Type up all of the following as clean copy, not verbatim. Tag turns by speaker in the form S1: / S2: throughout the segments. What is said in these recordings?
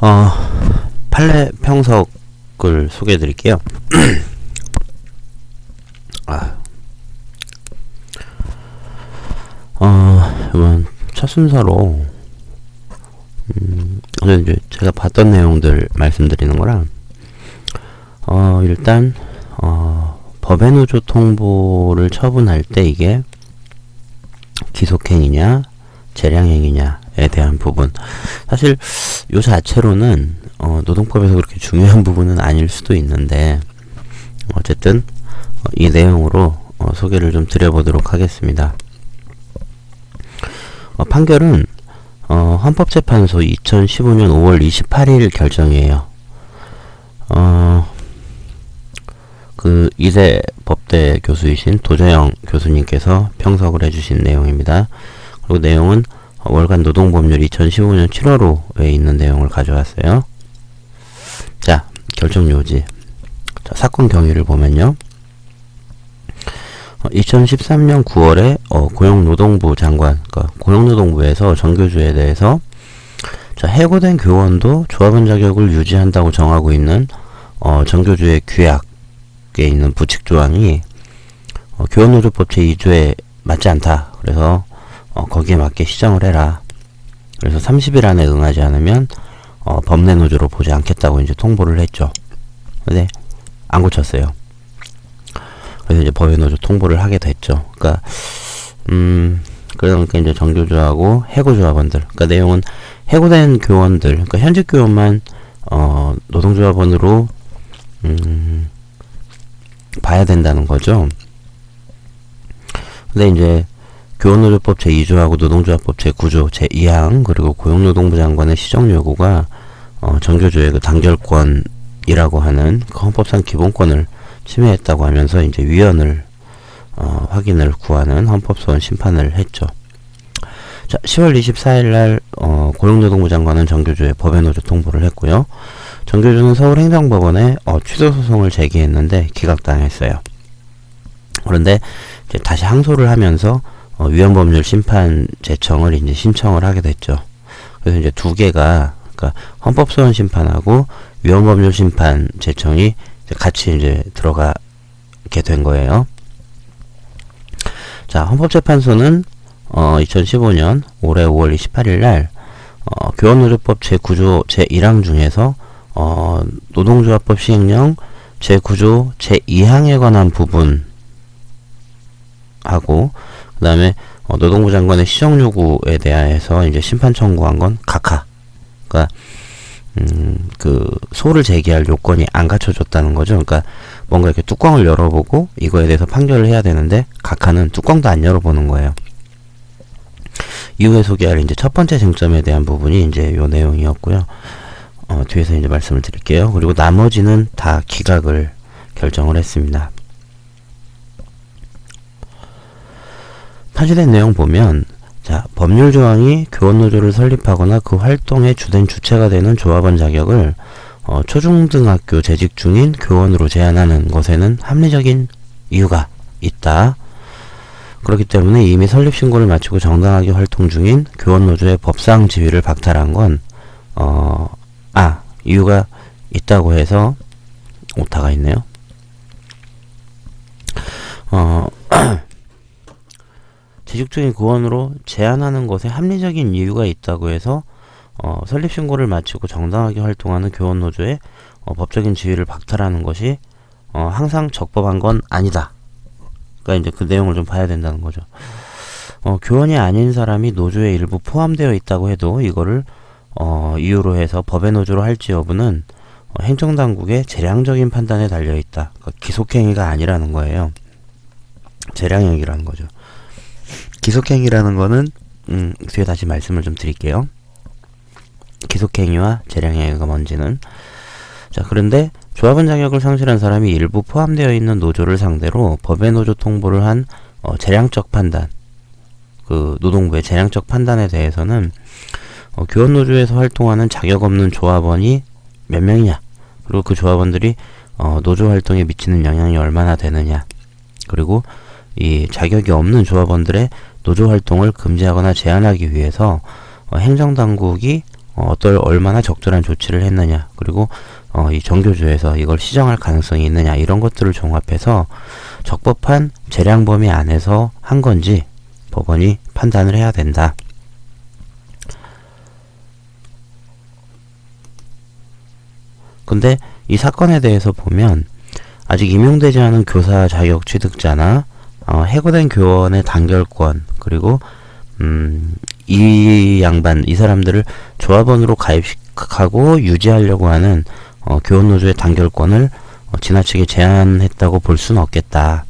S1: 어, 판례 평석을 소개해 드릴게요. 이번 첫 순서로, 오늘 이제 제가 봤던 내용들 말씀드리는 거라, 일단, 법의 노조 통보를 처분할 때 이게 기속행위냐, 재량행위냐에 대한 부분. 사실, 요 자체로는, 노동법에서 그렇게 중요한 부분은 아닐 수도 있는데, 어쨌든, 이 내용으로 소개를 좀 드려보도록 하겠습니다. 판결은 헌법재판소 2015년 5월 28일 결정이에요. 이대 법대 교수이신 도재영 교수님께서 평석을 해주신 내용입니다. 그리고 내용은 월간 노동법률 2015년 7월호에 있는 내용을 가져왔어요. 자, 결정 요지. 자, 사건 경위를 보면요. 2013년 9월에 고용노동부 장관, 그러니까 고용노동부에서 정교조에 대해서 자, 해고된 교원도 조합원 자격을 유지한다고 정하고 있는 정교조의 규약에 있는 부칙 조항이 교원노조법 제2조에 맞지 않다. 그래서 거기에 맞게 시정을 해라. 그래서 30일 안에 응하지 않으면 법내노조로 보지 않겠다고 이제 통보를 했죠. 근데 안 고쳤어요. 그래서 이제 법외노조 통보를 하게 됐죠. 그러니까 이제 정교조하고 해고조합원들, 그러니까 내용은 해고된 교원들, 그러니까 현직 교원만 노동조합원으로 봐야 된다는 거죠. 근데 이제 교원노조법 제2조하고 노동조합법 제9조 제2항 그리고 고용노동부 장관의 시정 요구가 정교조의 그 단결권이라고 하는 그 헌법상 기본권을 침해했다고 하면서 이제 위헌을 확인을 구하는 헌법소원 심판을 했죠. 자, 10월 24일 날 고용노동부 장관은 정교조에 법외노조 통보를 했고요. 정교조는 서울행정법원에 취소 소송을 제기했는데 기각당했어요. 그런데 이제 다시 항소를 하면서 위헌법률 심판 제청을 이제 신청을 하게 됐죠. 그래서 이제 두 개가, 그러니까 헌법소원 심판하고 위헌법률 심판 제청이 같이 이제 들어가게 된 거예요. 자, 헌법재판소는 2015년 올해 5월 28일 날 교원노조법 제9조 제1항 중에서 노동조합법 시행령 제9조 제2항에 관한 부분하고 그 다음에 노동부 장관의 시정 요구에 대해서 이제 심판 청구한 건 각하. 그러니까 그 소를 제기할 요건이 안 갖춰졌다는 거죠. 그러니까 뭔가 이렇게 뚜껑을 열어보고 이거에 대해서 판결을 해야 되는데 각하는 뚜껑도 안 열어보는 거예요. 이후에 소개할 이제 첫 번째 쟁점에 대한 부분이 이제 요 내용이었고요. 뒤에서 이제 말씀을 드릴게요. 그리고 나머지는 다 기각을 결정을 했습니다. 판시된 내용 보면 자, 법률 조항이 교원노조를 설립하거나 그 활동의 주된 주체가 되는 조합원 자격을 초중등학교 재직 중인 교원으로 제한하는 것에는 합리적인 이유가 있다. 그렇기 때문에 이미 설립신고를 마치고 정당하게 활동 중인 교원노조의 법상 지위를 박탈한 건 이유가 있다고 해서 오타가 있네요. 재직 중인 교원으로 제한하는 것에 합리적인 이유가 있다고 해서 설립신고를 마치고 정당하게 활동하는 교원노조의 법적인 지위를 박탈하는 것이 항상 적법한 건 아니다. 그러니까 이제 그 내용을 좀 봐야 된다는 거죠. 교원이 아닌 사람이 노조에 일부 포함되어 있다고 해도 이거를 이유로 해서 법외노조로 할지 여부는 행정당국의 재량적인 판단에 달려있다. 그러니까 기속행위가 아니라는 거예요. 재량행위라는 거죠. 기속행위라는 거는 뒤에 다시 말씀을 좀 드릴게요. 기속행위와 재량행위가 뭔지는. 자, 그런데 조합원 자격을 상실한 사람이 일부 포함되어 있는 노조를 상대로 법외노조 통보를 한 재량적 판단, 그 노동부의 재량적 판단에 대해서는 교원노조에서 활동하는 자격 없는 조합원이 몇 명이냐, 그리고 그 조합원들이 노조 활동에 미치는 영향이 얼마나 되느냐, 그리고 이 자격이 없는 조합원들의 노조 활동을 금지하거나 제한하기 위해서 행정당국이 얼마나 적절한 조치를 했느냐, 그리고 이 정교조에서 이걸 시정할 가능성이 있느냐, 이런 것들을 종합해서 적법한 재량 범위 안에서 한 건지 법원이 판단을 해야 된다. 근데 이 사건에 대해서 보면 아직 임용되지 않은 교사 자격 취득자나 해고된 교원의 단결권, 그리고 이 사람들을 조합원으로 가입하고 유지하려고 하는 교원노조의 단결권을 지나치게 제한했다고 볼 수는 없겠다.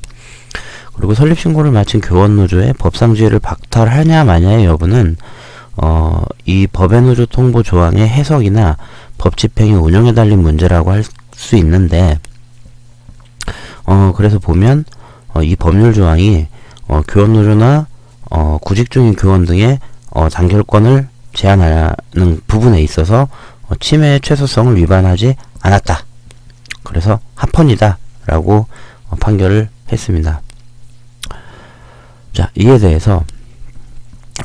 S1: 그리고 설립신고를 마친 교원노조의 법상지위를 박탈하냐 마냐의 여부는 이 법외노조 통보 조항의 해석이나 법 집행의 운영에 달린 문제라고 할 수 있는데, 그래서 보면 이 법률 조항이 교원노조나 구직 중인 교원 등의 단결권을 제한하는 부분에 있어서 침해의 최소성을 위반하지 않았다. 그래서 합헌이다 라고 판결을 했습니다. 자, 이에 대해서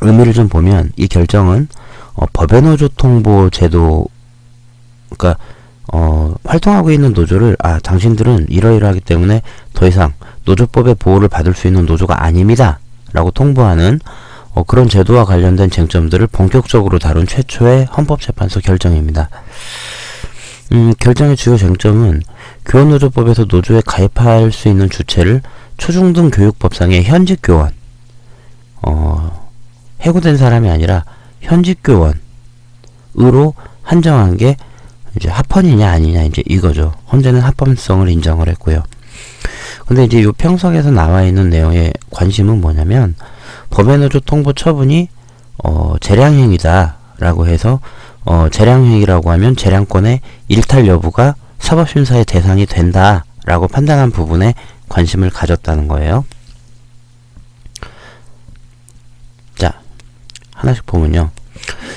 S1: 의미를 좀 보면 이 결정은 법외노조 통보 제도, 그러니까 활동하고 있는 노조를 당신들은 이러이러하기 때문에 더 이상 노조법의 보호를 받을 수 있는 노조가 아닙니다 라고 통보하는 그런 제도와 관련된 쟁점들을 본격적으로 다룬 최초의 헌법재판소 결정입니다. 결정의 주요 쟁점은 교원노조법에서 노조에 가입할 수 있는 주체를 초중등 교육법상의 현직 교원, 해고된 사람이 아니라 현직 교원으로 한정한 게 이제 합헌이냐 아니냐, 이제 이거죠. 헌재는 합헌성을 인정을 했고요. 근데 이제 요 평석에서 나와 있는 내용의 관심은 뭐냐면, 법외노조 통보 처분이 재량행위다 라고 해서 재량행위라고 하면 재량권의 일탈 여부가 사법심사의 대상이 된다 라고 판단한 부분에 관심을 가졌다는 거예요. 자, 하나씩 보면요.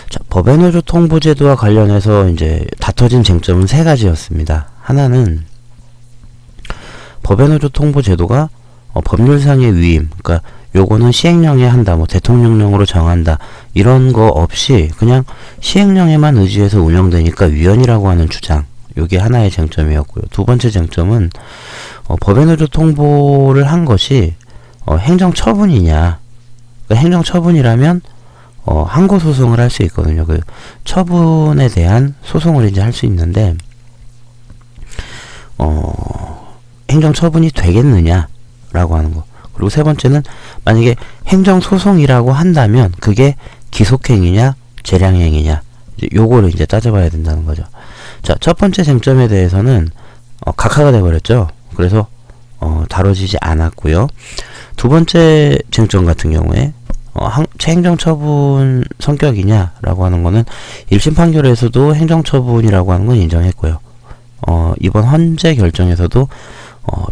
S1: 자, 법외노조 통보제도와 관련해서 이제 다퉈진 쟁점은 세 가지였습니다. 하나는 법외노조 통보제도가 법률상의 위임, 그러니까 요거는 시행령에 한다, 뭐 대통령령으로 정한다, 이런 거 없이 그냥 시행령에만 의지해서 운영되니까 위헌이라고 하는 주장, 요게 하나의 쟁점이었고요. 두 번째 쟁점은 법외노조 통보를 한 것이 행정처분이냐, 그러니까 행정처분이라면 항고소송을 할 수 있거든요. 그 처분에 대한 소송을 이제 할 수 있는데, 행정처분이 되겠느냐라고 하는 거. 그리고 세 번째는 만약에 행정소송이라고 한다면 그게 기속행위냐 재량행위냐, 요거를 이제 따져봐야 된다는 거죠. 자, 첫 번째 쟁점에 대해서는 각하가 돼버렸죠. 그래서 다뤄지지 않았고요. 두 번째 쟁점 같은 경우에 행정처분 성격이냐라고 하는 거는 1심 판결에서도 행정처분이라고 하는 건 인정했고요. 이번 헌재 결정에서도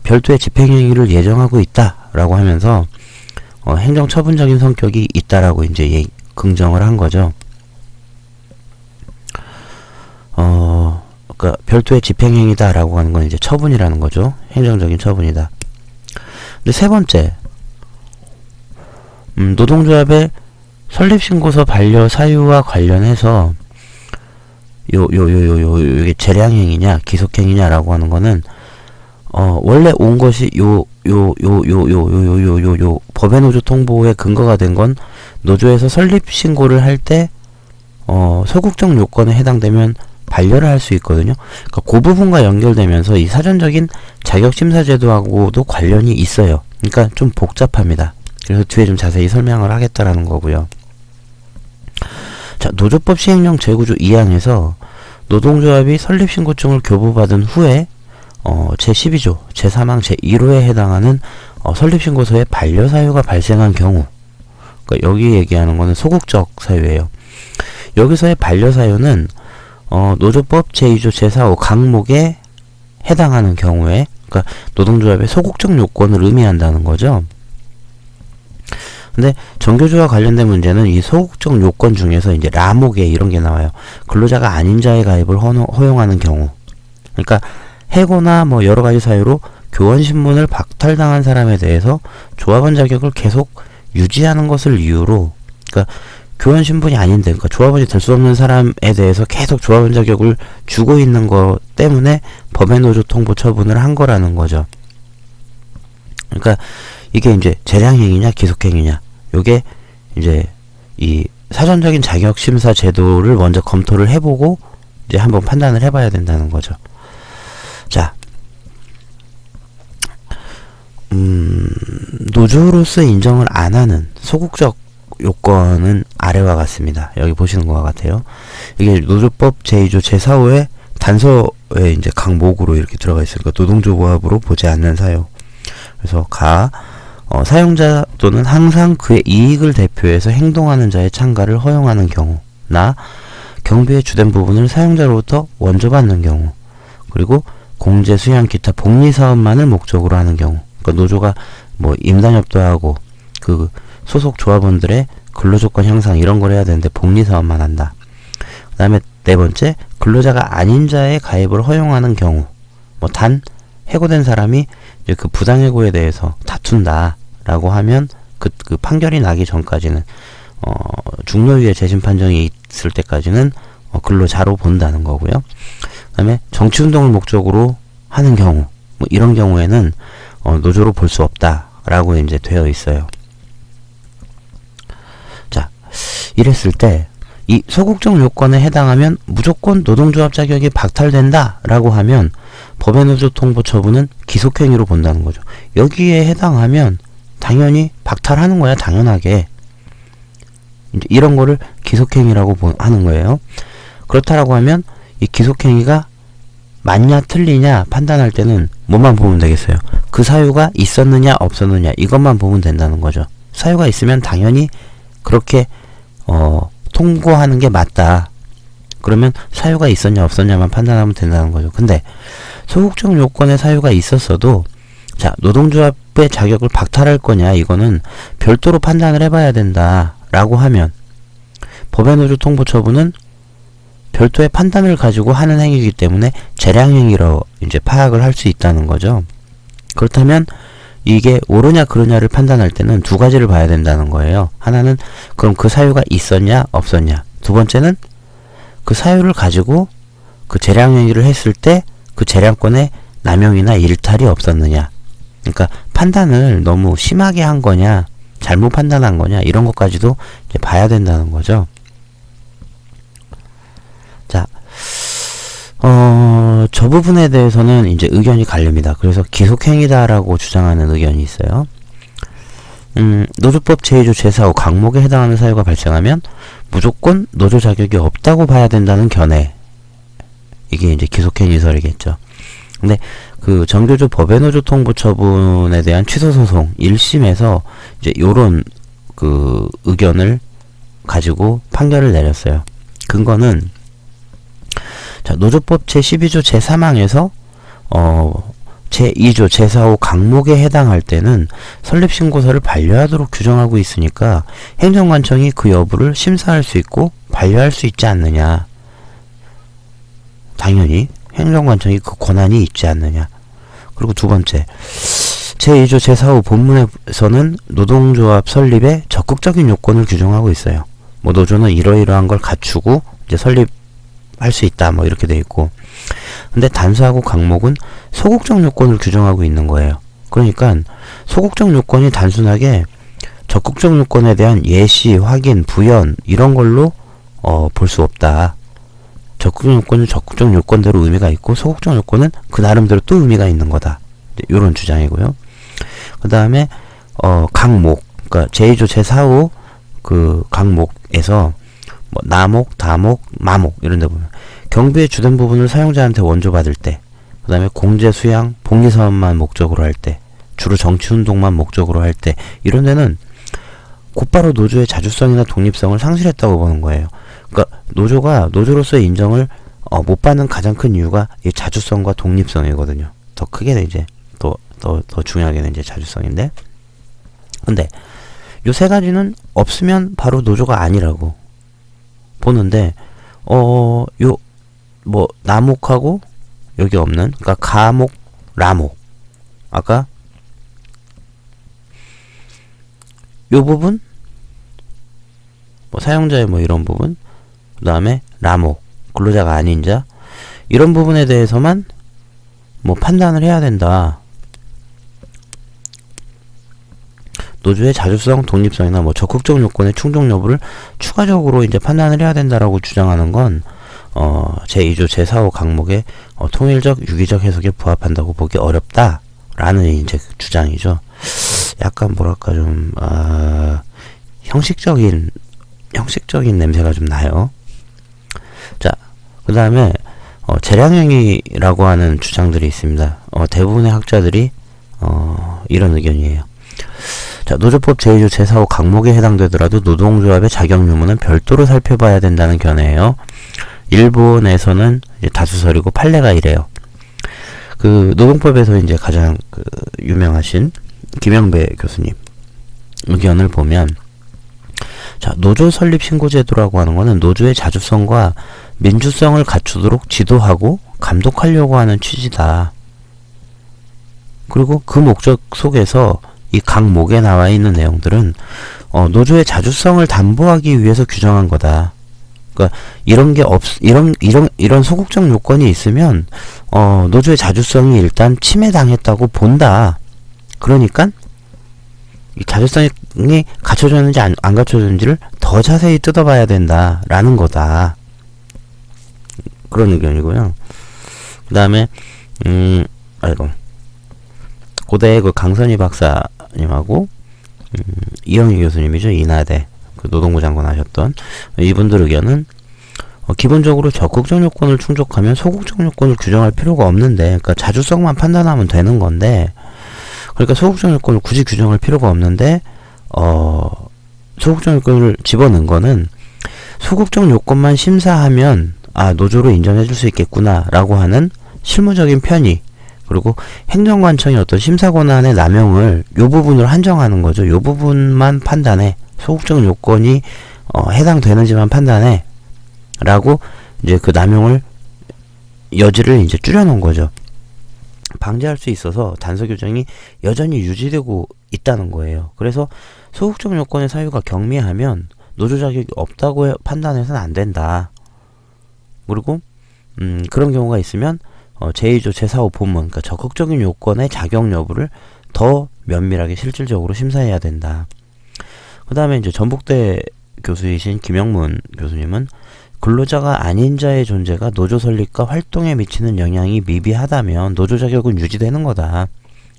S1: 별도의 집행행위를 예정하고 있다라고 하면서 행정처분적인 성격이 있다라고 이제 긍정을 한 거죠. 그러니까 별도의 집행행위다라고 하는 건 이제 처분이라는 거죠. 행정적인 처분이다. 근데 세 번째, 노동조합의 설립신고서 반려 사유와 관련해서 이게 재량행위냐 기속행위냐라고 하는 거는 원래 온 것이 법외노조 통보의 근거가 된 건 노조에서 설립신고를 할 때 소극적 요건에 해당되면 반려를 할 수 있거든요. 그러니까 그 부분과 연결되면서 이 사전적인 자격심사제도하고도 관련이 있어요. 그러니까 좀 복잡합니다. 그래서 뒤에 좀 자세히 설명을 하겠다라는 거고요. 자, 노조법 시행령 제9조 2항에서 노동조합이 설립신고증을 교부받은 후에 제12조 제3항 제1호에 해당하는 설립신고서에 반려사유가 발생한 경우, 그러니까 여기 얘기하는 거는 소극적 사유예요. 여기서의 반려사유는 노조법 제2조 제4호 강목에 해당하는 경우에, 그러니까 노동조합의 소극적 요건을 의미한다는 거죠. 근데 정교조와 관련된 문제는 이 소극적 요건 중에서 이제 라목에 이런 게 나와요. 근로자가 아닌 자의 가입을 허용하는 경우. 그러니까 해고나 뭐 여러 가지 사유로 교원 신분을 박탈당한 사람에 대해서 조합원 자격을 계속 유지하는 것을 이유로, 그러니까 교원 신분이 아닌데, 그러니까 조합원이 될 수 없는 사람에 대해서 계속 조합원 자격을 주고 있는 것 때문에 법의 노조 통보 처분을 한 거라는 거죠. 그러니까 이게 이제 재량행위냐 기속행위냐, 요게 이제 이 사전적인 자격 심사 제도를 먼저 검토를 해보고 이제 한번 판단을 해봐야 된다는 거죠. 자, 노조로서 인정을 안 하는 소극적 요건은 아래와 같습니다. 여기 보시는 것과 같아요. 이게 노조법 제2조 제4호의 단서에 이제 강목으로 이렇게 들어가 있으니까 노동조합으로 보지 않는 사유. 그래서 사용자 또는 항상 그의 이익을 대표해서 행동하는 자의 참가를 허용하는 경우나 경비의 주된 부분을 사용자로부터 원조받는 경우, 그리고 공제, 수양, 기타 복리사업만을 목적으로 하는 경우. 그러니까 노조가 뭐 임단협도 하고 그 소속 조합원들의 근로조건 향상 이런 걸 해야 되는데 복리사업만 한다. 그 다음에 네 번째, 근로자가 아닌 자의 가입을 허용하는 경우. 뭐 단 해고된 사람이 이제 그 부당해고에 대해서 다툰다라고 하면 그 판결이 나기 전까지는 중노위의 재심 판정이 있을 때까지는 근로자로 본다는 거고요. 그 다음에 정치운동을 목적으로 하는 경우, 뭐 이런 경우에는 노조로 볼 수 없다라고 이제 되어 있어요. 자, 이랬을 때 이 소극적 요건에 해당하면 무조건 노동조합 자격이 박탈된다라고 하면 법의 노조 통보 처분은 기속행위로 본다는 거죠. 여기에 해당하면 당연히 박탈하는 거야, 당연하게. 이제 이런 거를 기속행위라고 하는 거예요. 그렇다라고 하면 이 기속행위가 맞냐 틀리냐 판단할 때는 뭐만 보면 되겠어요? 그 사유가 있었느냐 없었느냐 이것만 보면 된다는 거죠. 사유가 있으면 당연히 그렇게 통고하는 게 맞다. 그러면 사유가 있었냐 없었냐만 판단하면 된다는 거죠. 근데 소극적 요건의 사유가 있었어도 자, 노동조합의 자격을 박탈할 거냐 이거는 별도로 판단을 해봐야 된다라고 하면 법의 노조 통보 처분은 별도의 판단을 가지고 하는 행위이기 때문에 재량행위로 이제 파악을 할 수 있다는 거죠. 그렇다면 이게 옳으냐 그르냐를 판단할 때는 두 가지를 봐야 된다는 거예요. 하나는 그럼 그 사유가 있었냐 없었냐. 두 번째는 그 사유를 가지고 그 재량행위를 했을 때 그 재량권의 남용이나 일탈이 없었느냐. 그러니까 판단을 너무 심하게 한 거냐 잘못 판단한 거냐 이런 것까지도 이제 봐야 된다는 거죠. 자, 저 부분에 대해서는 이제 의견이 갈립니다. 그래서 기속행위다라고 주장하는 의견이 있어요. 노조법 제2조 제4호 강목에 해당하는 사유가 발생하면 무조건 노조 자격이 없다고 봐야 된다는 견해. 이게 이제 기속행위설이겠죠. 근데 그 정교조 법의 노조 통보 처분에 대한 취소소송 1심에서 이제 요런 그 의견을 가지고 판결을 내렸어요. 근거는 자, 노조법 제12조 제3항에서 제2조 제4호 강목에 해당할 때는 설립신고서를 반려하도록 규정하고 있으니까 행정관청이 그 여부를 심사할 수 있고 반려할 수 있지 않느냐. 당연히 행정관청이 그 권한이 있지 않느냐. 그리고 두 번째, 제2조 제4호 본문에서는 노동조합 설립에 적극적인 요건을 규정하고 있어요. 뭐 노조는 이러이러한 걸 갖추고 이제 설립할 수 있다 뭐 이렇게 돼 있고, 근데 단수하고 강목은 소극적 요건을 규정하고 있는 거예요. 그러니까 소극적 요건이 단순하게 적극적 요건에 대한 예시, 확인, 부연 이런 걸로 볼 수 없다. 적극적 요건은 적극적 요건대로 의미가 있고 소극적 요건은 그 나름대로 또 의미가 있는 거다. 이런 주장이고요. 그 다음에 강목, 그러니까 제2조 제4호 그 강목에서 뭐 나목, 다목, 마목 이런 데 보면 경비의 주된 부분을 사용자한테 원조받을 때, 그 다음에 공제, 수양, 복리사업만 목적으로 할 때, 주로 정치운동만 목적으로 할 때 이런 데는 곧바로 노조의 자주성이나 독립성을 상실했다고 보는 거예요. 그러니까 노조가 노조로서의 인정을 못 받는 가장 큰 이유가 이 자주성과 독립성이거든요. 더 크게는 이제 더 중요하게는 이제 자주성인데, 근데 요 세 가지는 없으면 바로 노조가 아니라고 보는데 요 뭐 나목하고 여기 없는, 그러니까 가목, 라목, 아까 요 부분 뭐 사용자의 뭐 이런 부분, 그 다음에 라모, 근로자가 아닌 자, 이런 부분에 대해서만 뭐 판단을 해야 된다. 노조의 자주성, 독립성이나 뭐 적극적 요건의 충족 여부를 추가적으로 이제 판단을 해야 된다라고 주장하는 건 제2조 제4호 강목의 통일적 유기적 해석에 부합한다고 보기 어렵다라는 이제 주장이죠. 약간 뭐랄까 좀 형식적인 냄새가 좀 나요. 자, 그 다음에 재량행위라고 하는 주장들이 있습니다. 대부분의 학자들이 이런 의견이에요. 자, 노조법 제2조 제4호 강목에 해당되더라도 노동조합의 자격 유무는 별도로 살펴봐야 된다는 견해예요. 일본에서는 이제 다수설이고 판례가 이래요. 그 노동법에서 이제 가장 유명하신 김영배 교수님 의견을 보면, 자, 노조 설립 신고제도라고 하는 거는 노조의 자주성과 민주성을 갖추도록 지도하고 감독하려고 하는 취지다. 그리고 그 목적 속에서 이 강목에 나와 있는 내용들은 노조의 자주성을 담보하기 위해서 규정한 거다. 그러니까 이런 소극적 요건이 있으면 노조의 자주성이 일단 침해당했다고 본다. 그러니까 이 자주성이 갖춰졌는지 안 갖춰졌는지를 더 자세히 뜯어봐야 된다라는 거다. 그런 의견이고요. 그 다음에 고대의 그 강선희 박사님하고 이영희 교수님이죠. 인하대 그 노동부 장관 하셨던 이분들 의견은 기본적으로 적극적 요건을 충족하면 소극적 요건을 규정할 필요가 없는데, 그러니까 자주성만 판단하면 되는 건데, 그러니까 소극적 요건을 굳이 규정할 필요가 없는데 소극적 요건을 집어넣은 거는 소극적 요건만 심사하면 노조로 인정해줄 수 있겠구나 라고 하는 실무적인 편의, 그리고 행정관청이 어떤 심사권한의 남용을 요 부분으로 한정하는 거죠. 요 부분만 판단해, 소극적 요건이 해당되는지만 판단해 라고 이제 그 남용을 여지를 이제 줄여놓은 거죠. 방지할 수 있어서 단서 규정이 여전히 유지되고 있다는 거예요. 그래서 소극적 요건의 사유가 경미하면 노조 자격이 없다고 판단해서는 안 된다. 그리고 그런 경우가 있으면 제2조 제4호 본문, 그러니까 적극적인 요건의 자격 여부를 더 면밀하게 실질적으로 심사해야 된다. 그 다음에 이제 전북대 교수이신 김영문 교수님은 근로자가 아닌 자의 존재가 노조 설립과 활동에 미치는 영향이 미비하다면 노조 자격은 유지되는 거다.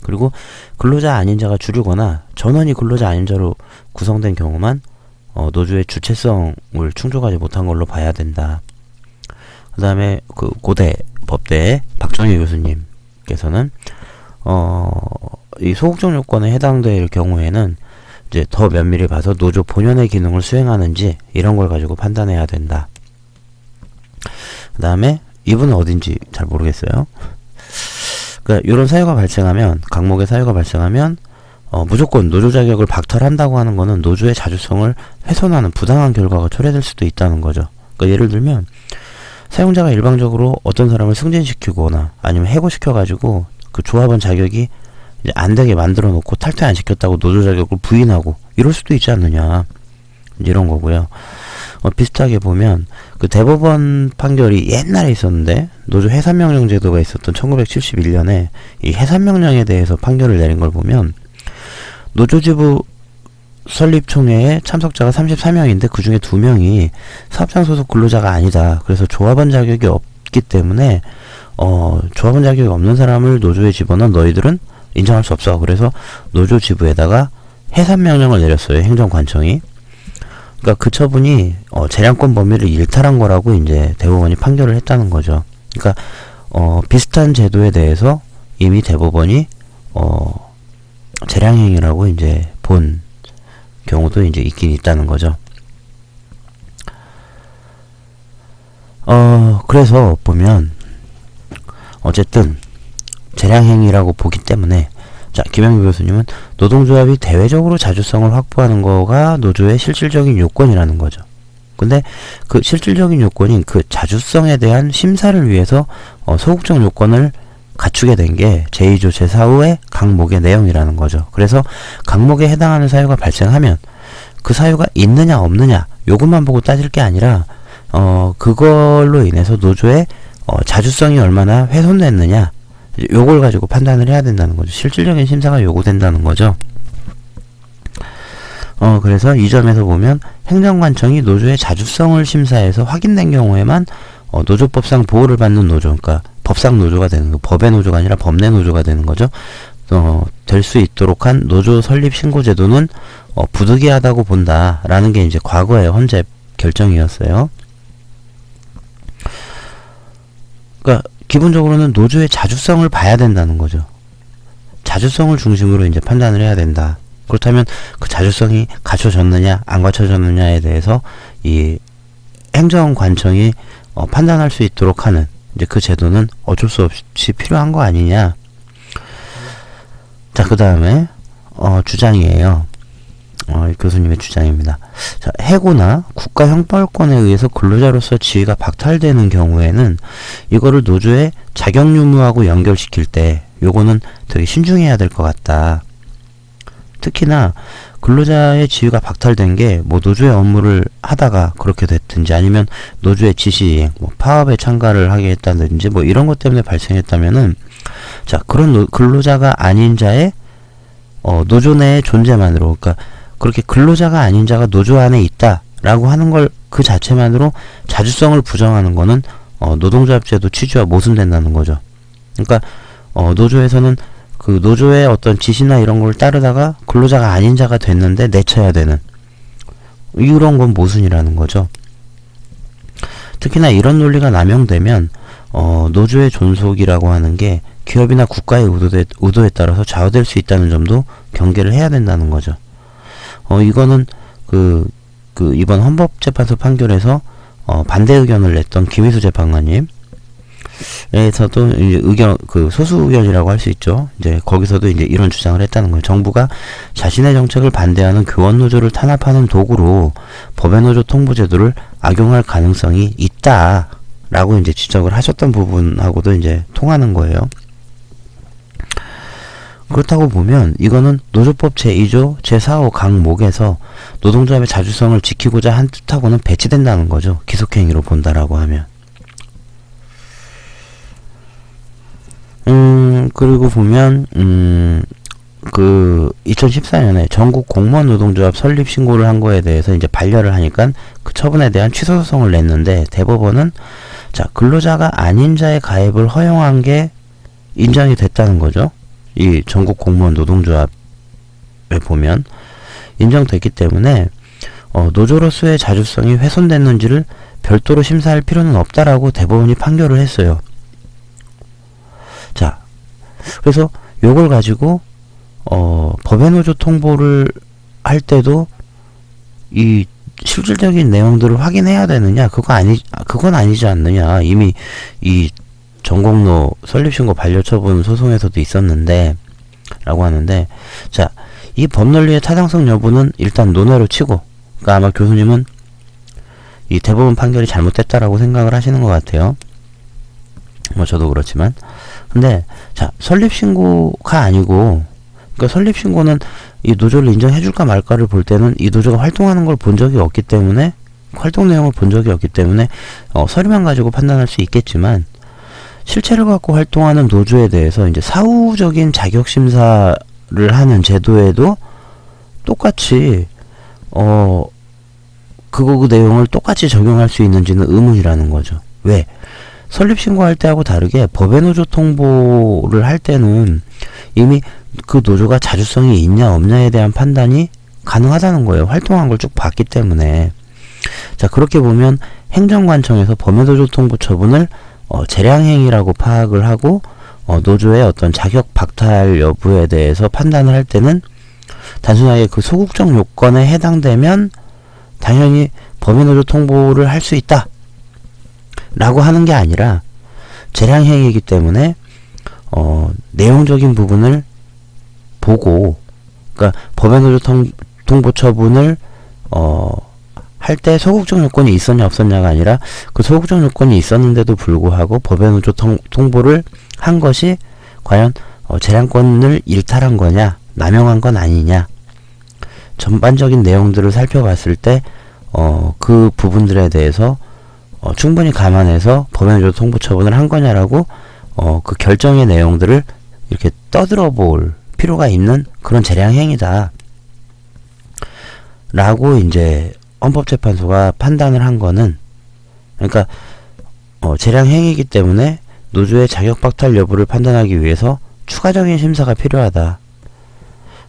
S1: 그리고 근로자 아닌 자가 주류거나 전원이 근로자 아닌 자로 구성된 경우만 노조의 주체성을 충족하지 못한 걸로 봐야 된다. 그 다음에 그 고대 법대의 박정희 교수님께서는 이 소극적 요건에 해당될 경우에는 이제 더 면밀히 봐서 노조 본연의 기능을 수행하는지 이런 걸 가지고 판단해야 된다. 그 다음에 이분은 어딘지 잘 모르겠어요. 그러니까 이런 사유가 발생하면, 강목의 사유가 발생하면 무조건 노조 자격을 박탈한다고 하는 거는 노조의 자주성을 훼손하는 부당한 결과가 초래될 수도 있다는 거죠. 그러니까 예를 들면 사용자가 일방적으로 어떤 사람을 승진시키거나 아니면 해고시켜가지고 그 조합원 자격이 이제 안 되게 만들어 놓고 탈퇴 안 시켰다고 노조 자격을 부인하고 이럴 수도 있지 않느냐, 이런 거고요. 비슷하게 보면 그 대법원 판결이 옛날에 있었는데, 노조 해산명령 제도가 있었던 1971년에 이 해산명령에 대해서 판결을 내린 걸 보면 노조지부 설립총회에 참석자가 34명인데 그 중에 2명이 사업장 소속 근로자가 아니다. 그래서 조합원 자격이 없기 때문에 조합원 자격이 없는 사람을 노조에 집어넣은 너희들은 인정할 수 없어. 그래서 노조 지부에다가 해산명령을 내렸어요. 행정관청이. 그러니까 그 처분이 재량권 범위를 일탈한 거라고 이제 대법원이 판결을 했다는 거죠. 그러니까 비슷한 제도에 대해서 이미 대법원이 재량행위라고 이제 본 경우도 이제 있긴 있다는 거죠. 그래서 보면 어쨌든 재량행위라고 보기 때문에, 자, 김영규 교수님은 노동조합이 대외적으로 자주성을 확보하는 거가 노조의 실질적인 요건이라는 거죠. 근데 그 실질적인 요건인 그 자주성에 대한 심사를 위해서 소극적 요건을 갖추게 된 게 제2조 제4호의 강목의 내용이라는 거죠. 그래서 강목에 해당하는 사유가 발생하면 그 사유가 있느냐 없느냐 요것만 보고 따질 게 아니라 그걸로 인해서 노조의 자주성이 얼마나 훼손됐느냐 요걸 가지고 판단을 해야 된다는 거죠. 실질적인 심사가 요구된다는 거죠. 그래서 이 점에서 보면 행정관청이 노조의 자주성을 심사해서 확인된 경우에만 노조법상 보호를 받는 노조, 그러니까 법상 노조가 되는 거, 법의 노조가 아니라 법내 노조가 되는 거죠. 될 수 있도록 한 노조 설립 신고 제도는 부득이하다고 본다라는 게 이제 과거의 헌재 결정이었어요. 그러니까 기본적으로는 노조의 자주성을 봐야 된다는 거죠. 자주성을 중심으로 이제 판단을 해야 된다. 그렇다면 그 자주성이 갖춰졌느냐 안 갖춰졌느냐에 대해서 이 행정관청이 판단할 수 있도록 하는 이제 그 제도는 어쩔 수 없이 필요한 거 아니냐. 자, 그 다음에 주장이에요. 교수님의 주장입니다. 자, 해고나 국가형벌권에 의해서 근로자로서 지위가 박탈되는 경우에는 이거를 노조의 자격 유무하고 연결시킬 때 요거는 되게 신중해야 될 것 같다. 특히나 근로자의 지위가 박탈된 게 뭐 노조의 업무를 하다가 그렇게 됐든지 아니면 노조의 지시이행, 뭐 파업에 참가를 하게 했다든지 뭐 이런 것 때문에 발생했다면은 자, 그런 근로자가 아닌 자의 노조 내의 존재만으로, 그러니까 그렇게 근로자가 아닌 자가 노조 안에 있다라고 하는 걸 그 자체만으로 자주성을 부정하는 거는 노동조합제도 취지와 모순된다는 거죠. 그러니까 노조에서는 그 노조의 어떤 지시나 이런 걸 따르다가 근로자가 아닌 자가 됐는데 내쳐야 되는 이런 건 모순이라는 거죠. 특히나 이런 논리가 남용되면 노조의 존속이라고 하는 게 기업이나 국가의 의도에 따라서 좌우될 수 있다는 점도 경계를 해야 된다는 거죠. 이거는 이번 헌법재판소 판결에서 반대 의견을 냈던 김희수 재판관님 에서도 이제 소수 의견이라고 할 수 있죠. 이제 거기서도 이제 이런 주장을 했다는 거예요. 정부가 자신의 정책을 반대하는 교원 노조를 탄압하는 도구로 법의 노조 통보 제도를 악용할 가능성이 있다라고 이제 지적을 하셨던 부분하고도 이제 통하는 거예요. 그렇다고 보면 이거는 노조법 제2조 제4호 강목에서 노동조합의 자주성을 지키고자 한 뜻하고는 배치된다는 거죠. 기속행위로 본다라고 하면. 그리고 보면 2014년에 전국 공무원 노동조합 설립 신고를 한 거에 대해서 이제 반려를 하니까 그 처분에 대한 취소 소송을 냈는데 대법원은 자, 근로자가 아닌 자의 가입을 허용한 게 인정이 됐다는 거죠. 이 전국 공무원 노동조합에 보면 인정됐기 때문에 노조로서의 자주성이 훼손됐는지를 별도로 심사할 필요는 없다라고 대법원이 판결을 했어요. 자, 그래서 요걸 가지고 법의 노조 통보를 할 때도 이 실질적인 내용들을 확인해야 되느냐? 그건 아니지 않느냐? 이미 이 전공로 설립신고 반려처분 소송에서도 있었는데 라고 하는데, 자, 이 법논리의 타당성 여부는 일단 논외로 치고, 그러니까 아마 교수님은 이 대법원 판결이 잘못됐다라고 생각을 하시는 것 같아요. 뭐 저도 그렇지만. 근데 자, 설립신고가 아니고, 그러니까 설립신고는 이 노조를 인정해줄까 말까를 볼 때는 이 노조가 활동하는 걸 본 적이 없기 때문에, 활동 내용을 본 적이 없기 때문에 서류만 가지고 판단할 수 있겠지만, 실체를 갖고 활동하는 노조에 대해서 이제 사후적인 자격심사를 하는 제도에도 똑같이 그 내용을 똑같이 적용할 수 있는지는 의문이라는 거죠. 왜? 설립신고할 때하고 다르게 법의 노조 통보를 할 때는 이미 그 노조가 자주성이 있냐 없냐에 대한 판단이 가능하다는 거예요. 활동한 걸 쭉 봤기 때문에. 자, 그렇게 보면 행정관청에서 법의 노조 통보 처분을 재량행위라고 파악을 하고 노조의 어떤 자격 박탈 여부에 대해서 판단을 할 때는 단순하게 그 소극적 요건에 해당되면 당연히 법의 노조 통보를 할 수 있다 라고 하는 게 아니라 재량행위이기 때문에 내용적인 부분을 보고, 그러니까 법의 노조 통보 처분을 할 때 소극적 요건이 있었냐 없었냐가 아니라 그 소극적 요건이 있었는데도 불구하고 법의 노조 통보를 한 것이 과연 재량권을 일탈한 거냐 남용한 건 아니냐, 전반적인 내용들을 살펴봤을 때 그 부분들에 대해서 충분히 감안해서 법원에 통보 처분을 한 거냐라고 그 결정의 내용들을 이렇게 떠들어 볼 필요가 있는 그런 재량행위다 라고 이제 헌법재판소가 판단을 한 거는, 그러니까 재량행위이기 때문에 노조의 자격박탈 여부를 판단하기 위해서 추가적인 심사가 필요하다.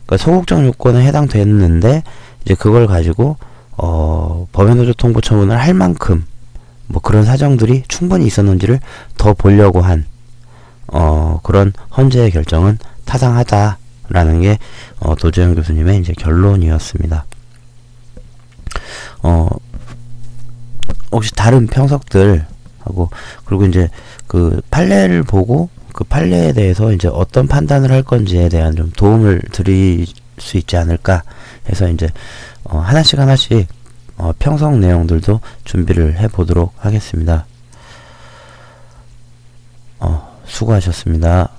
S1: 그러니까 소극적 요건에 해당됐는데 이제 그걸 가지고 법인노조 통보 처분을 할 만큼 뭐 그런 사정들이 충분히 있었는지를 더 보려고 한 그런 헌재의 결정은 타당하다라는 게 도재현 교수님의 이제 결론이었습니다. 혹시 다른 평석들 하고, 그리고 이제 그 판례를 보고 그 판례에 대해서 이제 어떤 판단을 할 건지에 대한 좀 도움을 드릴 수 있지 않을까 해서 이제 하나씩 평석 내용들도 준비를 해 보도록 하겠습니다. 수고하셨습니다.